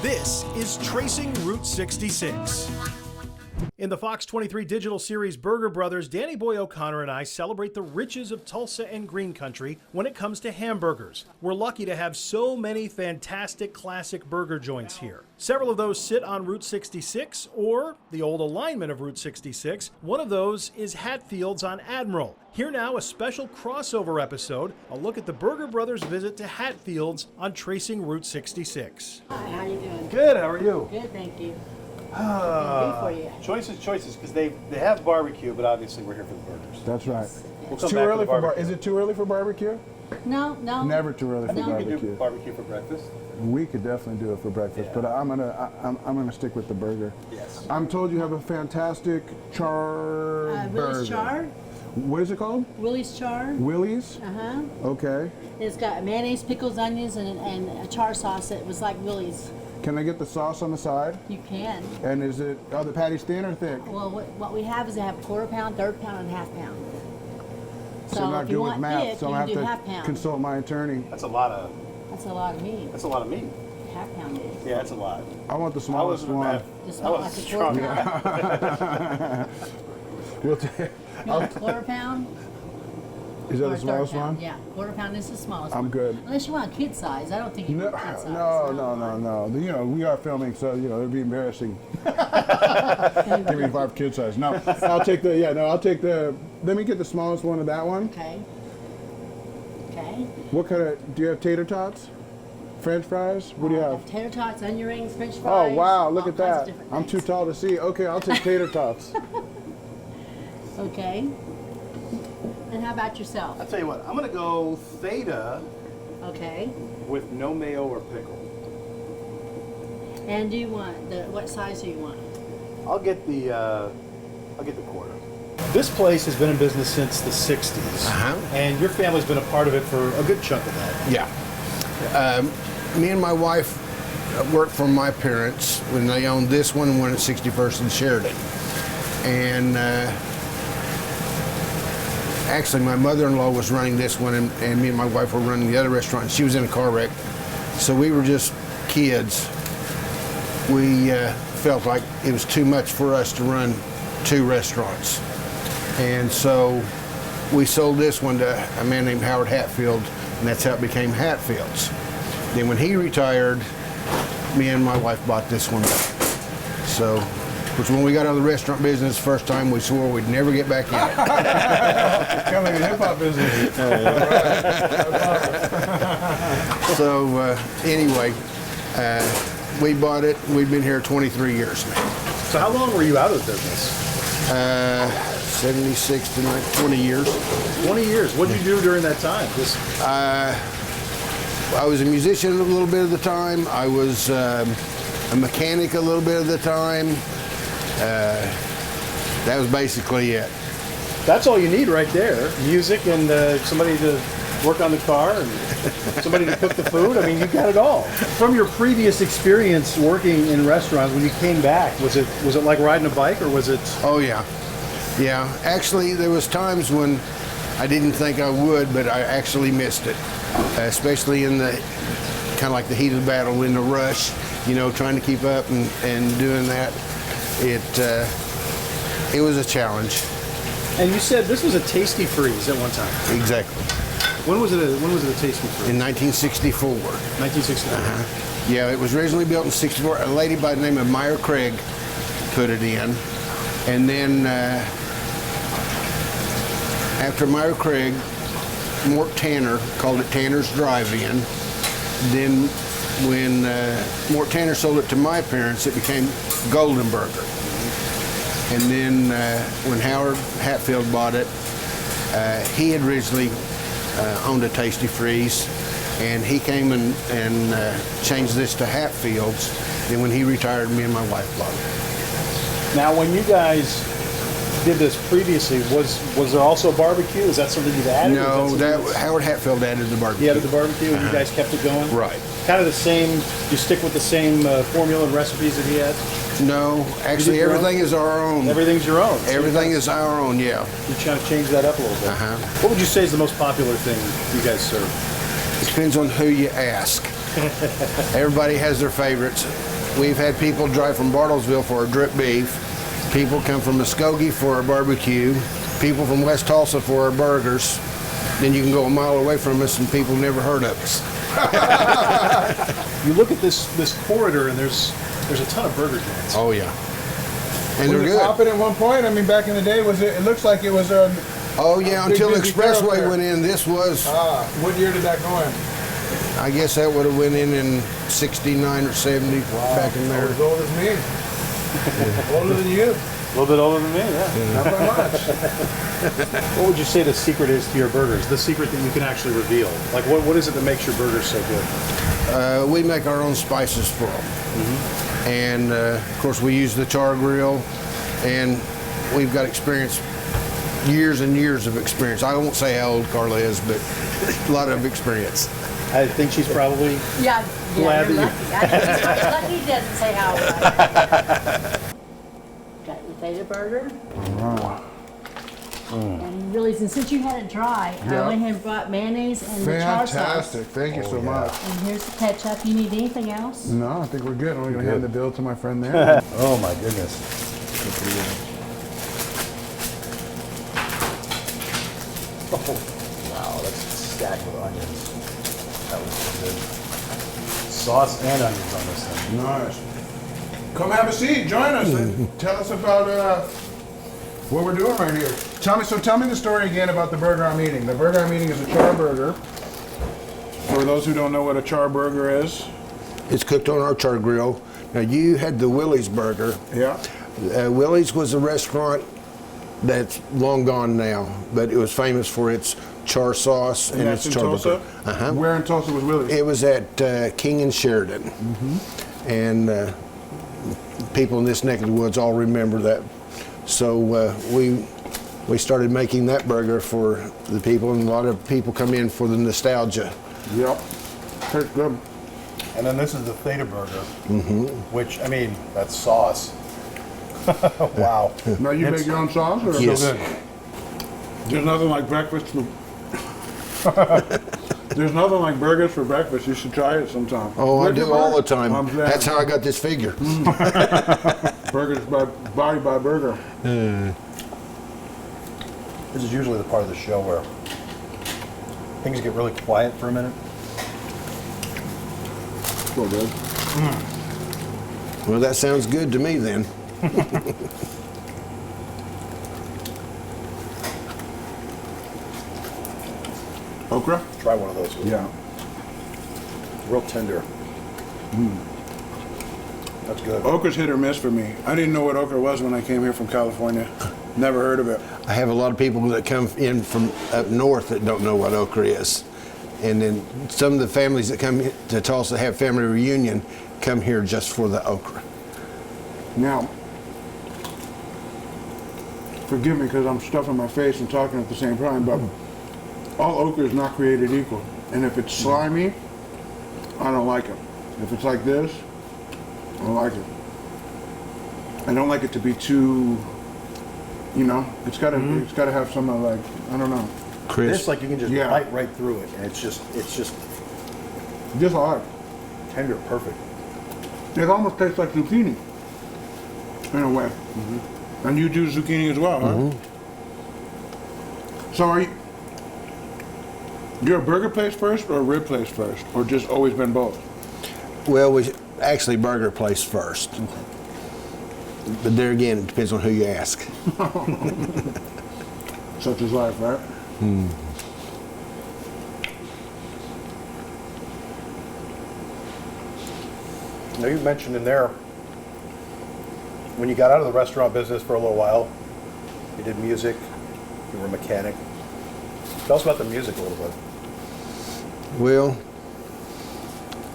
This is Tracing Route 66. In the Fox 23 digital series Burger Brothers, Danny Boy O'Connor and I celebrate the riches of Tulsa and Green Country when it comes to hamburgers. We're lucky to have so many fantastic classic burger joints here. Several of those sit on Route 66 or the old alignment of Route 66. One of those is Hatfield's on Admiral. Here now, a special crossover episode, a look at the Burger Brothers visit to Hatfield's on Tracing Route 66. Hi, how you doing? Good, how are you? Good, thank you. Choices, because they have barbecue, but obviously we're here for the burgers. That's right. We'll It's come too back to early the for barbecue. Is it too early for barbecue? No. Never too early for We can do barbecue. barbecue for breakfast. We could definitely do it for breakfast, Yeah. but I'm gonna stick with the burger. Yes. I'm told you have a fantastic char burger. Willie's Char. What is it called? Willie's Char. Willie's. Uh-huh. Okay. It's got mayonnaise, pickles, onions, and a char sauce. It was like Willie's. Can I get the sauce on the side? You can. And are the patties thin or thick? Well, what we have is they have a quarter pound, third pound, and half pound. So I'm not if you good want with math, thick, so you I can do have half to pound. consult my attorney. That's a lot of meat. meat. Half pound meat. Yeah, that's a lot. I want the smallest wasn't one. that- Just I like was a strong. quarter pound. We'll take- You want a quarter pound? Is that Or the a third smallest pound? one? Yeah, quarter pound is the smallest I'm one. good. Unless you want kid size. I don't think you No, want kid size. no. You know, we are filming, so it'd be embarrassing. Give me 5 kid size. No, I'll take the. Let me get the smallest one of that one. Okay. What kind of? Do you have tater tots? French fries? What do you have? Tater tots, onion rings, French Oh fries. wow! Look all at kinds of that. different I'm too things. tall to see. Okay, I'll take tater tots. Okay. And how about yourself? I'll tell you what, I'm going to go Theta Okay. with no mayo or pickle. And do you want what size do you want? I'll get the quarter. This place has been in business since the 60s, and your family's been a part of it for a good chunk of that. Yeah. Me and my wife worked for my parents when they owned this one and one at 61st and Sheridan. And actually, my mother-in-law was running this one, and me and my wife were running the other restaurant. And she was in a car wreck, so we were just kids. We felt like it was too much for us to run 2 restaurants. And so we sold this one to a man named Howard Hatfield, and that's how it became Hatfield's. Then when he retired, me and my wife bought this one back. So, which when we got out of the restaurant business first time, we swore we'd never get back in it. Coming in hip hop business. So anyway, we bought it. We've been here 23 years now. So how long were you out of the business? 76 to 20 years. 20 years. What did you do during that time? I was a musician a little bit of the time. I was a mechanic a little bit of the time. That was basically it. That's all you need right there. Music and somebody to work on the car and somebody to cook the food. I mean, you got it all. From your previous experience working in restaurants, when you came back, was it like riding a bike, or was it? Oh yeah, yeah. Actually, there was times when I didn't think I would, but I actually missed it, especially in the kind of like the heat of the battle, in the rush. You know, trying to keep up and doing that. It was a challenge. And you said this was a Tasty Freeze at one time. Exactly. When was it a Tasty Freeze? In 1964. 1964. Yeah, it was originally built in '64. A lady by the name of Meyer Craig put it in, and then after Meyer Craig, Mort Tanner called it Tanner's Drive-In. Then when Mort Tanner sold it to my parents, it became Golden Burger. And then when Howard Hatfield bought it, he had originally owned a Tasty Freeze, and he came and changed this to Hatfield's. Then when he retired, me and my wife bought it. Now, when you guys did this previously, was there also barbecue? Is that something you've added? No, Howard Hatfield added the barbecue. He added the barbecue, and you guys kept it going? Right. Kind of the same, you stick with the same formula and recipes that he had? No, actually everything is our own. Everything's your own? Everything is our own, yeah. You're trying to change that up a little bit. What would you say is the most popular thing you guys serve? It depends on who you ask. Everybody has their favorites. We've had people drive from Bartlesville for our drip beef. People come from Muskogee for our barbecue. People from West Tulsa for our burgers. Then you can go a mile away from us and people never heard of us. You look at this corridor and there's a ton of burger joints. Oh yeah, and they're Was it good. popping at one point? I mean, back in the day, was it? It looks like it was a. Oh yeah, Big until the busy expressway thoroughfare. went in, this was. What year did that go in? I guess that would have went in '69 or '70 back in there. As old as me. Older than you. A little bit older than me, yeah. Not by much. What would you say the secret is to your burgers? The secret that you can actually reveal? Like, what is it that makes your burgers so good? We make our own spices for them. And of course we use the char grill, and we've got experience, years and years of experience. I won't say how old Carla is, but a lot of experience. I think she's probably Yeah, Glad you're that lucky. Lucky he doesn't say how old. Got your potato burger. And really, since you had it dry, I Yeah. went ahead and brought mayonnaise and the char sauce. Fantastic. Thank you so much. And here's the ketchup. You need anything else? No, I think we're good. I'm going to hand the bill to my friend there. Oh my goodness. Oh, wow, that's stacked with onions. That was so good. Sauce and onions on this thing. Nice. Come have a seat. Join us and tell us about what we're doing right here. Tell me the story again about the burger I'm eating. The burger I'm eating is a char burger. For those who don't know what a char burger is. It's cooked on our char grill. Now you had the Willie's burger. Yeah. Willie's was a restaurant that's long gone now, but it was famous for its char sauce and that's its in char Tulsa? burger. Where in Tulsa was Willie's? It was at King and Sheridan. And people in this neck of the woods all remember that. So we started making that burger for the people, and a lot of people come in for the nostalgia. Yep. Tastes good. And then this is the Theta burger, which, I mean, that's sauce. Wow. Now you make your own sauce? Or? Yes. So good. There's nothing like breakfast for... There's nothing like burgers for breakfast. You should try it sometime. Oh, I Where's do your all the burger? time. I'm glad. That's how I got this figure. Burgers by burger. This is usually the part of the show where things get really quiet for a minute. So good. Well, that sounds good to me then. Okra? Try one of those. Yeah. Real tender. That's good. Okra's hit or miss for me. I didn't know what okra was when I came here from California. Never heard of it. I have a lot of people that come in from up north that don't know what okra is. And then some of the families that come to Tulsa have family reunion come here just for the okra. Now, forgive me because I'm stuffing my face and talking at the same time, but all okra is not created equal. And if it's slimy, I don't like it. If it's like this, I like it. I don't like it to be too, you know, it's gotta have some like, I don't know. This, like, you can just Yeah. bite right through it, and it's just Just odd. tender, perfect. It almost tastes like zucchini, in a way. And you do zucchini as well, huh? So you're a burger place first or a rib place first? Or just always been both? Well, we actually burger place first. But there again, it depends on who you ask. Such is life, right? Now, you mentioned in there, when you got out of the restaurant business for a little while, you did music, you were a mechanic. Tell us about the music a little bit. Well,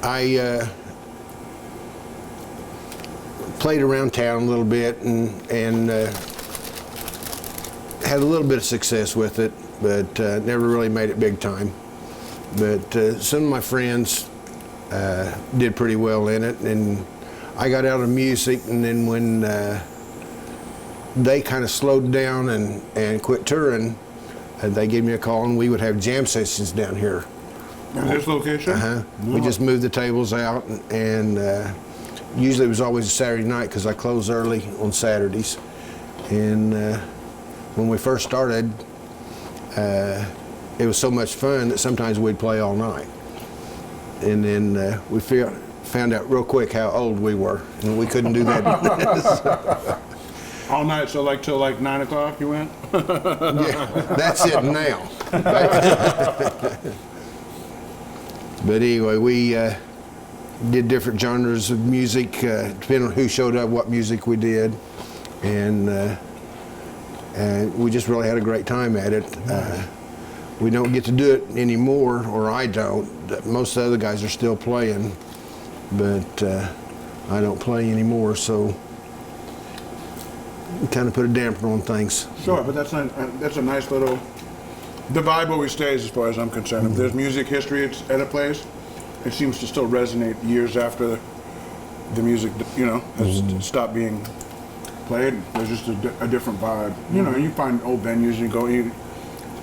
I played around town a little bit and had a little bit of success with it, but never really made it big time. But some of my friends did pretty well in it, and I got out of music, and then when they kind of slowed down and quit touring, they gave me a call, and we would have jam sessions down here. In this location? We just moved the tables out, and usually it was always a Saturday night because I close early on Saturdays. And when we first started, it was so much fun that sometimes we'd play all night. And then we found out real quick how old we were, and we couldn't do that. All night, so like till like 9 o'clock you went? Yeah, that's it now. But anyway, we did different genres of music, depending on who showed up, what music we did, and we just really had a great time at it. We don't get to do it anymore, or I don't. Most of the other guys are still playing, but I don't play anymore, so kind of put a damper on things. Sure, but that's a nice little. The vibe always stays, as far as I'm concerned. If there's music history at a place, it seems to still resonate years after the music, has stopped being played. There's just a different vibe. You find old venues and you go,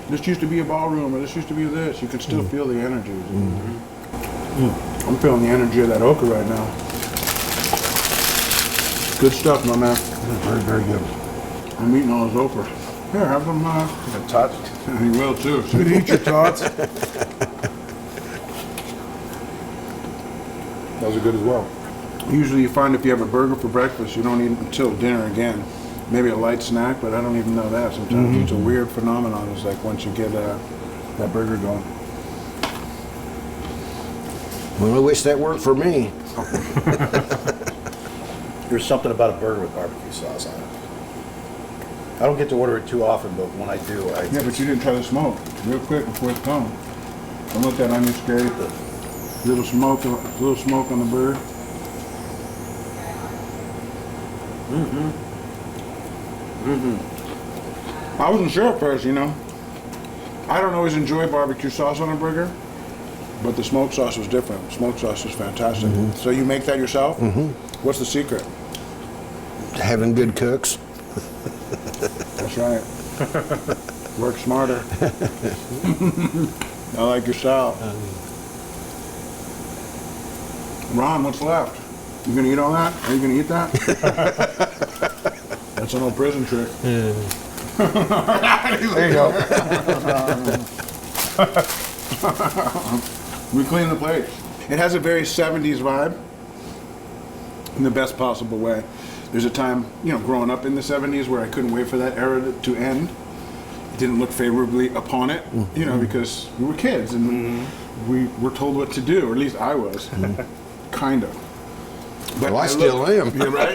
this used to be a ballroom, or this used to be this. You can still feel the energy. I'm feeling the energy of that okra right now. Good stuff, my man. Very, very good. I'm eating all his okra. Here, have them. A touch. He will too. You can eat your tots. Those are good as well. Usually you find if you have a burger for breakfast, you don't eat it until dinner again. Maybe a light snack, but I don't even know that. Sometimes it's a weird phenomenon. It's like once you get that burger going. Well, I wish that worked for me. There's something about a burger with barbecue sauce on it. I don't get to order it too often, but when I do, Yeah, but you didn't try the smoke real quick before it's gone. Don't let that onion scrape. Little smoke on the burger. I wasn't sure at first, I don't always enjoy barbecue sauce on a burger, but the smoked sauce was different. Smoked sauce was fantastic. So you make that yourself? What's the secret? Having good cooks. That's right. Work smarter. I like your style. Ron, what's left? You gonna eat all that? Are you gonna eat that? That's an old prison trick. there you go. We clean the plate. It has a very 70s vibe in the best possible way. There's a time, growing up in the 70s where I couldn't wait for that era to end. Didn't look favorably upon it, because we were kids and we were told what to do, or at least I was, kind of. But Well, I still am. You're right.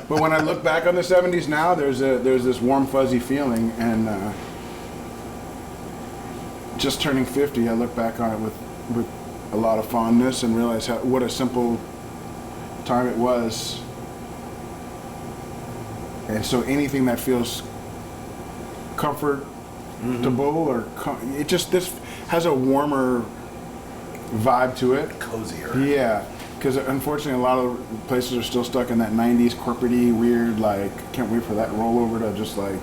But when I look back on the 70s now, there's this warm, fuzzy feeling, and just turning 50, I look back on it with a lot of fondness and realize what a simple time it was. And so anything that feels comfortable this has a warmer vibe to it. Cozier. Yeah, because unfortunately a lot of places are still stuck in that 90s corporate-y weird, like, can't wait for that rollover to just like,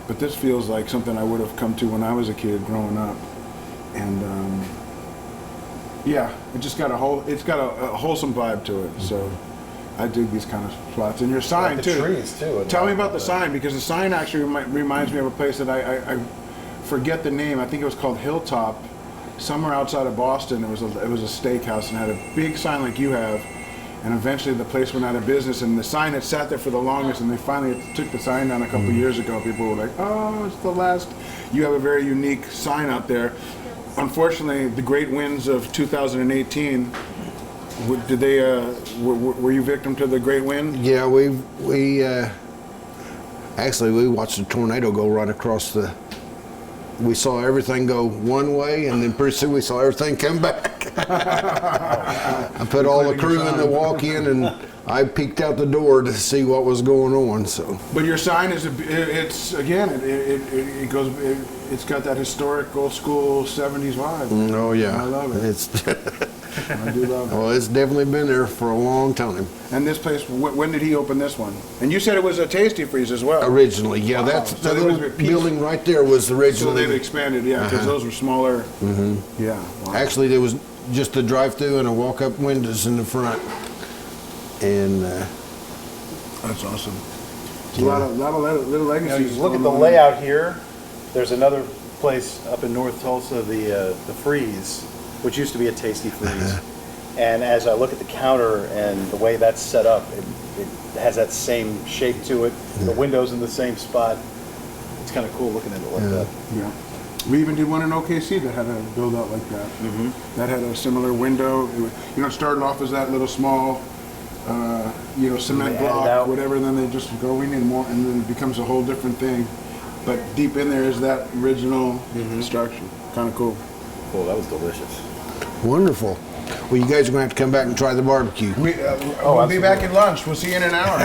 but this feels like something I would have come to when I was a kid growing up. And it just got a wholesome vibe to it. So I dig these kind of spots. And your sign like the too. trees too. Tell me about the sign, because the sign actually reminds me of a place that I forget the name. I think it was called Hilltop, somewhere outside of Boston. It was a steakhouse and had a big sign like you have. And eventually the place went out of business, and the sign had sat there for the longest, and they finally took the sign down a couple years ago. People were like, "Oh, it's the last." You have a very unique sign out there. Unfortunately, the great winds of 2018. Were you victim to the great wind? Yeah, we watched a tornado go right across the. We saw everything go one way, and then pretty soon we saw everything come back. I put all the crewmen to walk in, and I peeked out the door to see what was going on. So. But your sign it's got that historic old school 70s vibe. Oh yeah, I love it. I do love it. Well, it's definitely been there for a long time. And this place, when did he open this one? And you said it was a Tasty Freeze as well. Originally, yeah, Wow. that's So the there was little a piece- building right there was So originally. they've expanded, yeah, because those were smaller. Yeah. Wow. Actually, there was just the drive-through and a walk-up windows in the front. And That's awesome. It's a lot of little legacies. You look at the going on. layout here. There's another place up in North Tulsa, the Freeze, which used to be a Tasty Freeze. And as I look at the counter and the way that's set up, it has that same shape to it. The windows in the same spot. It's kind of cool looking at it like that. Yeah. We even did one in OKC that had a build out like that. That had a similar window. It was, it started off as that little small, cement They added block, out. whatever. And then they just go, we need more, and then it becomes a whole different thing. But deep in there is that original structure. Kind of cool. Cool, that was delicious. wonderful. Well, you guys are going to have to come back and try the barbecue. We'll be back at lunch. We'll see you in an hour.